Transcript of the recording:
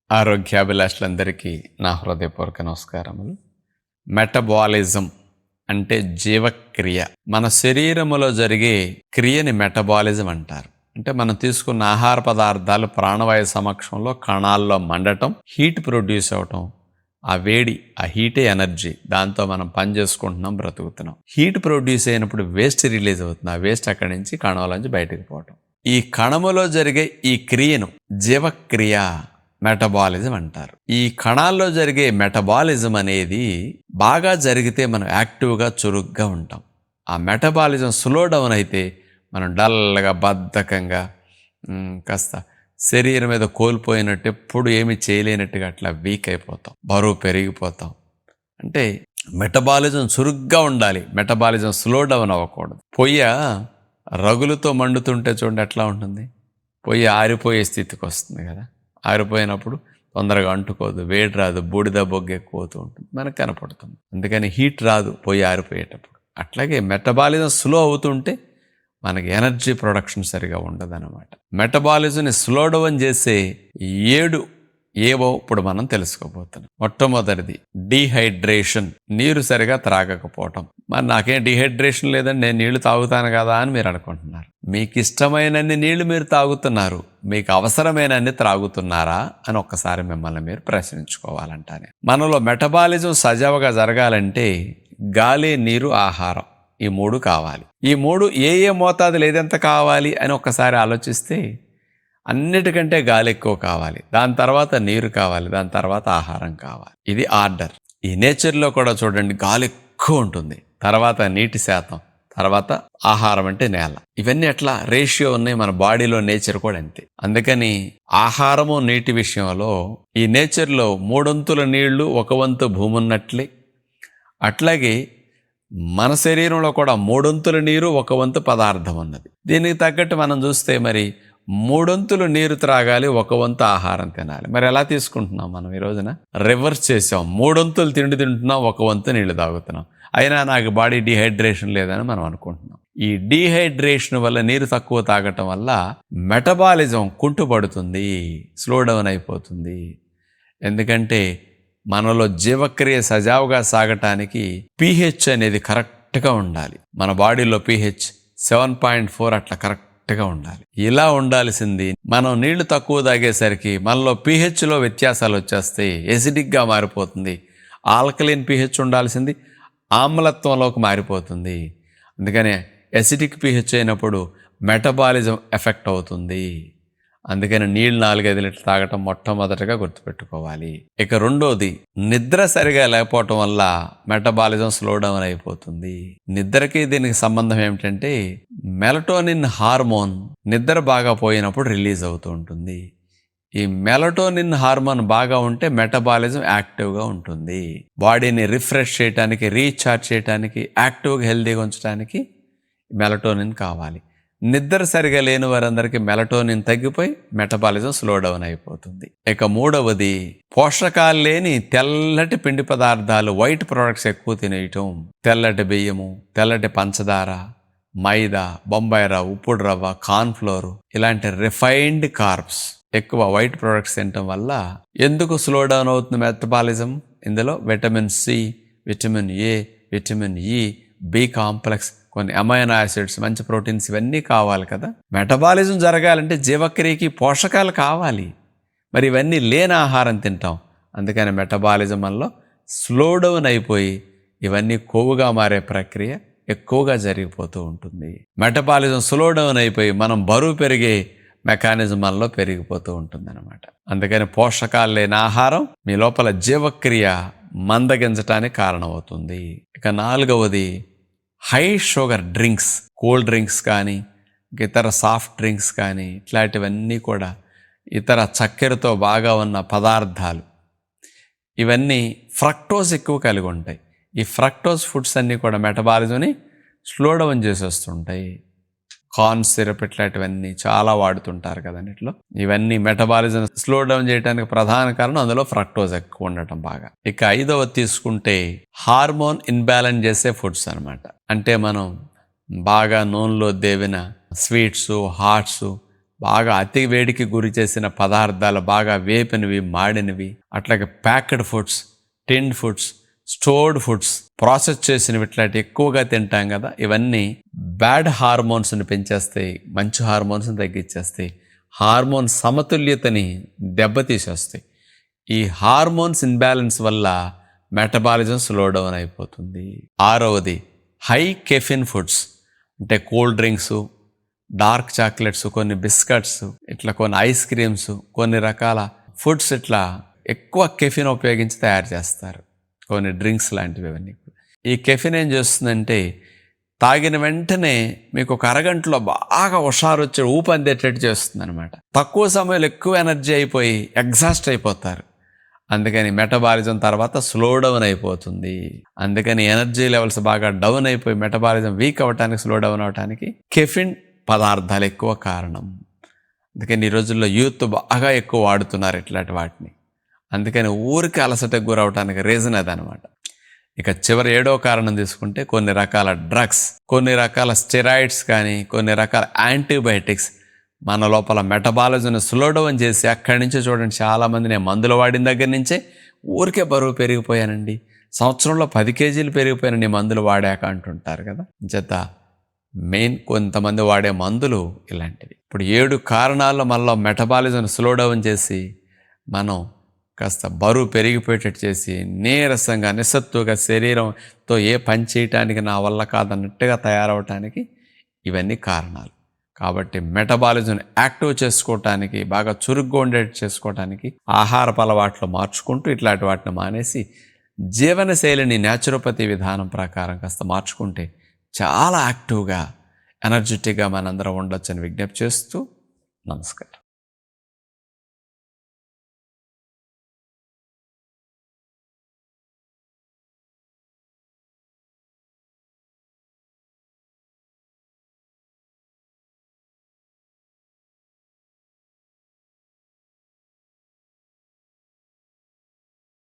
ఆరోగ్యాభిలాషులందరికీ నా హృదయపూర్వక నమస్కారములు. మెటబాలిజం అంటే జీవక్రియ. మన శరీరములో జరిగే క్రియని మెటబాలిజం అంటారు. అంటే మనం తీసుకున్న ఆహార పదార్థాలు ప్రాణవాయు సమక్షంలో కణాల్లో మండటం, హీట్ ప్రొడ్యూస్ అవటం, ఆ వేడి, ఆ హీటే ఎనర్జీ. దాంతో మనం పని చేసుకుంటున్నాం, బ్రతుకుతున్నాం. హీట్ ప్రొడ్యూస్ అయినప్పుడు వేస్ట్ రిలీజ్ అవుతుంది. ఆ వేస్ట్ అక్కడి నుంచి కణంలోంచి బయటకు పోవటం. ఈ కణములో జరిగే ఈ క్రియను జీవక్రియ, మెటబాలిజం అంటారు. ఈ కణాల్లో జరిగే మెటబాలిజం అనేది బాగా జరిగితే మనం యాక్టివ్గా, చురుగ్గా ఉంటాం. ఆ మెటబాలిజం స్లో డౌన్ అయితే మనం డల్గా, బద్ధకంగా, కాస్త శరీరం మీద కోల్పోయినట్టు, ఎప్పుడు ఏమి చేయలేనట్టుగా అట్లా వీక్ అయిపోతాం, బరువు పెరిగిపోతాం. అంటే మెటబాలిజం చురుగ్గా ఉండాలి, మెటబాలిజం స్లో డౌన్ అవ్వకూడదు. పొయ్య రగులుతో మండుతుంటే చూడండి ఎట్లా ఉంటుంది. పొయ్యి ఆరిపోయే స్థితికి వస్తుంది కదా. ఆరిపోయినప్పుడు తొందరగా అంటుకోదు, వేడి రాదు, బూడిద బొగ్గు ఎక్కువ అవుతూ ఉంటుంది, మనకు కనపడుతుంది. అందుకని హీట్ రాదు పొయ్యి ఆరిపోయేటప్పుడు. అట్లాగే మెటబాలిజం స్లో అవుతుంటే మనకి ఎనర్జీ ప్రొడక్షన్ సరిగా ఉండదన్నమాట. మెటబాలిజంని స్లో డౌన్ చేసే 7 ఏవో ఇప్పుడు మనం తెలుసుకోబోతున్నాం. మొట్టమొదటిది డీహైడ్రేషన్, నీరు సరిగా త్రాగకపోవటం. మరి నాకేం డీహైడ్రేషన్ లేదని నేను నీళ్లు తాగుతాను కదా అని మీరు అనుకుంటున్నారు. మీకు ఇష్టమైనన్ని నీళ్లు మీరు తాగుతున్నారు, మీకు అవసరమైనన్ని త్రాగుతున్నారా అని ఒక్కసారి మిమ్మల్ని మీరు ప్రశ్నించుకోవాలంటానే. మనలో మెటబాలిజం సజావుగా జరగాలంటే గాలి, నీరు, ఆహారం, ఈ 3 కావాలి. ఈ 3 ఏ మోతాదులు ఏదెంత కావాలి అని ఒక్కసారి ఆలోచిస్తే అన్నిటికంటే గాలి ఎక్కువ కావాలి, దాని తర్వాత నీరు కావాలి, దాని తర్వాత ఆహారం కావాలి. ఇది ఆర్డర్. ఈ నేచర్లో కూడా చూడండి, గాలి ఎక్కువ ఉంటుంది, తర్వాత నీటి శాతం, తర్వాత ఆహారం అంటే నేల. ఇవన్నీ ఎట్లా రేషియో ఉన్నాయి మన బాడీలో. నేచర్ కూడా అంతే. అందుకని ఆహారము, నీటి విషయంలో ఈ నేచర్లో 3 వంతుల నీళ్లు 1 వంతు భూమి ఉన్నట్లే, అట్లాగే మన శరీరంలో కూడా 3 వంతుల నీరు 1 వంతు పదార్థం ఉన్నది. దీనికి తగ్గట్టు మనం చూస్తే మరి 3 వంతులు నీరు త్రాగాలి, 1 వంతు ఆహారం తినాలి. మరి ఎలా తీసుకుంటున్నాం మనం ఈ రోజున? రివర్స్ చేసాం. 3 వంతులు తిండి తింటున్నాం, 1 వంతు నీళ్లు తాగుతున్నాం. అయినా నాకు బాడీ డీహైడ్రేషన్ లేదని మనం అనుకుంటున్నాం. ఈ డీహైడ్రేషన్ వల్ల, నీరు తక్కువ తాగటం వల్ల మెటబాలిజం కుంటుపడుతుంది, స్లో డౌన్ అయిపోతుంది. ఎందుకంటే మనలో జీవక్రియ సజావుగా సాగటానికి pH అనేది కరెక్ట్గా ఉండాలి. మన బాడీలో pH 7.4 అట్లా కరెక్ట్గా ఉండాలి. ఇలా ఉండాల్సింది మనం నీళ్లు తక్కువ తాగేసరికి మనలో pHలో వ్యత్యాసాలు వచ్చేస్తాయి, ఎసిడిక్గా మారిపోతుంది. ఆల్కలైన్ pH ఉండాల్సింది ఆమ్లత్వంలోకి మారిపోతుంది. అందుకనే ఎసిడిక్ pH అయినప్పుడు మెటబాలిజం ఎఫెక్ట్ అవుతుంది. అందుకని నీళ్ళు 4-5 లీటర్లు తాగటం మొట్టమొదటిగా గుర్తుపెట్టుకోవాలి. ఇక రెండోది, నిద్ర సరిగా లేకపోవటం వల్ల మెటబాలిజం స్లో డౌన్ అయిపోతుంది. నిద్రకి దీనికి సంబంధం ఏమిటంటే, మెలటోనిన్ హార్మోన్ నిద్ర బాగా పోయినప్పుడు రిలీజ్ అవుతూ ఉంటుంది. ఈ మెలటోనిన్ హార్మోన్ బాగా ఉంటే మెటబాలిజం యాక్టివ్గా ఉంటుంది. బాడీని రిఫ్రెష్ చేయడానికి, రీఛార్జ్ చేయడానికి, యాక్టివ్గా, హెల్తీగా ఉంచడానికి మెలటోనిన్ కావాలి. నిద్ర సరిగా లేని వారందరికీ మెలటోనిన్ తగ్గిపోయి మెటబాలిజం స్లో డౌన్ అయిపోతుంది. ఇక మూడవది, పోషకాలు లేని తెల్లటి పిండి పదార్థాలు, వైట్ ప్రొడక్ట్స్ ఎక్కువ తినేయటం. తెల్లటి బియ్యము, తెల్లటి పంచదార, మైదా, బొంబాయి రవ్వ, ఉప్పుడు రవ్వ, కార్న్ఫ్లోర్, ఇలాంటి రిఫైన్డ్ కార్బ్స్, ఎక్కువ వైట్ ప్రొడక్ట్స్ తినటం వల్ల ఎందుకు స్లో డౌన్ అవుతుంది మెటబాలిజం? ఇందులో vitamin C, vitamin A, vitamin E, B complex, కొన్ని అమైనో యాసిడ్స్, మంచి ప్రోటీన్స్, ఇవన్నీ కావాలి కదా. మెటబాలిజం జరగాలంటే జీవక్రియకి పోషకాలు కావాలి. మరి ఇవన్నీ లేని ఆహారం తింటాం. అందుకని మెటబాలిజం వల్ల స్లో డౌన్ అయిపోయి ఇవన్నీ కొవ్వుగా మారే ప్రక్రియ ఎక్కువగా జరిగిపోతూ ఉంటుంది. మెటబాలిజం స్లో డౌన్ అయిపోయి మనం బరువు పెరిగే మెకానిజం వల్ల పెరిగిపోతూ ఉంటుంది అనమాట. అందుకని పోషకాలు లేని ఆహారం మీ లోపల జీవక్రియ మందగించడానికి కారణమవుతుంది. ఇక నాలుగవది, high sugar drinks, cool drinks కానీ, ఇతర సాఫ్ట్ డ్రింక్స్ కానీ, ఇట్లాంటివన్నీ కూడా ఇతర చక్కెరతో బాగా ఉన్న పదార్థాలు, ఇవన్నీ ఫ్రక్టోజ్ ఎక్కువ కలిగి ఉంటాయి. ఈ ఫ్రక్టోజ్ ఫుడ్స్ అన్నీ కూడా మెటబాలిజంని స్లో డౌన్ చేసేస్తుంటాయి. కార్న్ సిరప్, ఇట్లాంటివన్నీ చాలా వాడుతుంటారు కదా అన్నిట్లో. ఇవన్నీ మెటబాలిజం స్లో డౌన్ చేయడానికి ప్రధాన కారణం అందులో ఫ్రక్టోజ్ ఎక్కువ ఉండటం బాగా. ఇక ఐదవది తీసుకుంటే హార్మోన్ ఇన్బ్యాలెన్స్ చేసే ఫుడ్స్ అనమాట. అంటే మనం బాగా నూనెలో దేవిన స్వీట్స్, హాట్స్, బాగా అతి వేడికి గురి చేసిన పదార్థాలు, బాగా వేపినవి, మాడినవి, అట్లాగే packed foods, tinned foods, stored foods, process చేసినవి ఇట్లాంటి ఎక్కువగా తింటాం కదా, ఇవన్నీ బ్యాడ్ హార్మోన్స్ని పెంచేస్తాయి, మంచి హార్మోన్స్ని తగ్గించేస్తాయి, హార్మోన్ సమతుల్యతని దెబ్బతీసేస్తాయి. ఈ హార్మోన్స్ ఇన్బ్యాలెన్స్ వల్ల మెటబాలిజం స్లో డౌన్ అయిపోతుంది. 6వది హై కెఫిన్ ఫుడ్స్, అంటే కూల్ డ్రింక్స్, డార్క్ చాక్లెట్స్, కొన్ని బిస్కెట్స్, ఇట్లా కొన్ని ఐస్ క్రీమ్స్, కొన్ని రకాల ఫుడ్స్ ఇట్లా ఎక్కువ కెఫిన్ ఉపయోగించి తయారు చేస్తారు, కొన్ని డ్రింక్స్ లాంటివి. ఇవన్నీ ఈ కెఫిన్ ఏం చేస్తుందంటే తాగిన వెంటనే మీకు ఒక అరగంటలో బాగా హుషారు వచ్చి ఊపు అందేటట్టు చేస్తుంది అనమాట. తక్కువ సమయంలో ఎక్కువ ఎనర్జీ అయిపోయి ఎగ్జాస్ట్ అయిపోతారు. అందుకని మెటబాలిజం తర్వాత స్లో డౌన్ అయిపోతుంది. అందుకని ఎనర్జీ లెవెల్స్ బాగా డౌన్ అయిపోయి మెటబాలిజం వీక్ అవ్వటానికి, స్లో డౌన్ అవ్వటానికి కెఫిన్ పదార్థాలు ఎక్కువ కారణం. అందుకని ఈ రోజుల్లో యూత్ బాగా ఎక్కువ వాడుతున్నారు ఇట్లాంటి వాటిని. అందుకని ఊరికి అలసటకు గురవటానికి రీజన్ అదనమాట. ఇక చివరి 7వ కారణం తీసుకుంటే కొన్ని రకాల డ్రగ్స్, కొన్ని రకాల స్టెరాయిడ్స్ కానీ, కొన్ని రకాల యాంటీబయాటిక్స్ మన లోపల మెటబాలిజంను స్లో డౌన్ చేసి అక్కడి నుంచి చూడండి చాలామంది నేను మందులు వాడిన దగ్గర నుంచే ఊరికే బరువు పెరిగిపోయానండి, సంవత్సరంలో 10 కేజీలు పెరిగిపోయానండి మందులు వాడాక అంటుంటారు కదా. చేత మెయిన్ కొంతమంది వాడే మందులు ఇలాంటివి. ఇప్పుడు 7 కారణాల్లో మనలో మెటబాలిజం స్లో డౌన్ చేసి మనం కాస్త బరువు పెరిగిపోయేటట్టు చేసి నీరసంగా, నిస్సత్తుగా, శరీరంతో ఏ పని చేయటానికి నా వల్ల కాదన్నట్టుగా తయారవటానికి ఇవన్నీ కారణాలు. కాబట్టి మెటబాలిజం యాక్టివ్ చేసుకోవటానికి, బాగా చురుగ్గా ఉండేట్టు చేసుకోవటానికి ఆహారపు అలవాట్లు మార్చుకుంటూ ఇట్లాంటి వాటిని మానేసి జీవనశైలిని న్యాచురోపతి విధానం ప్రకారం కాస్త మార్చుకుంటే చాలా యాక్టివ్గా, ఎనర్జెటిక్గా మనందరం ఉండొచ్చని విజ్ఞప్తి చేస్తూ నమస్కారం.